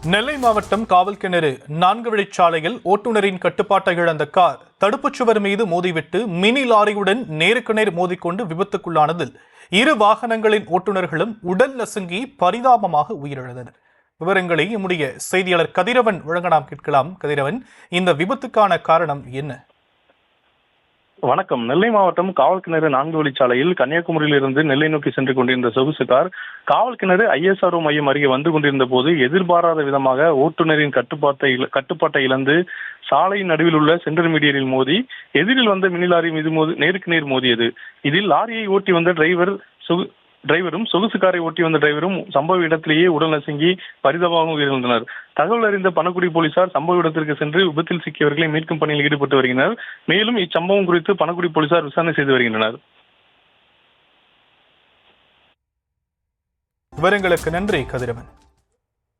நெல்லை மாவட்டம் காவல்கிணறு 4 வழிச்சாலையில் ஓட்டுநரின் கட்டுப்பாட்டை இழந்த கார் தடுப்புச் சுவர் மீது மோதிவிட்டு மினி லாரியுடன் நேருக்கு நேர் மோதிக்கொண்டு விபத்துக்குள்ளானதில் 2 வாகனங்களின் ஓட்டுநர்களும் உடல் நசுங்கி பரிதாபமாக உயிரிழந்தனர். விவரங்களை நம்முடைய செய்தியாளர் கதிரவன் வழங்க நாம் கேட்கலாம். கதிரவன், இந்த விபத்துக்கான காரணம் என்ன? வணக்கம். நெல்லை மாவட்டம் காவல்கிணறு 4 வழிச்சாலையில் கன்னியாகுமரியிலிருந்து நெல்லை நோக்கி சென்று கொண்டிருந்த சொகுசு கார் காவல்கிணறு ISRO மையம் அருகே வந்து கொண்டிருந்த போது எதிர்பாராத விதமாக ஓட்டுநரின் கட்டுப்பாட்டை இழந்து சாலையின் நடுவில் உள்ள சென்டர் மீடியரில் மோதி எதிரில் வந்த மினி லாரி மீது நேருக்கு நேர் மோதியது. இதில் லாரியை ஓட்டி வந்த டிரைவரும் சொகுசு காரை ஓட்டி வந்த டிரைவரும் சம்பவ இடத்திலேயே உடல் நசுங்கி பரிதாபமாக உயிரிழந்தனர். தகவல் அறிந்த பணக்குடி போலீசார் சம்பவ இடத்திற்கு சென்று விபத்தில் சிக்கியவர்களை மீட்கும் பணியில் ஈடுபட்டு வருகின்றனர். மேலும் இச்சம்பவம் குறித்து பணக்குடி போலீசார் விசாரணை செய்து வருகின்றனர். விவரங்களுக்கு நன்றி கதிரவன்.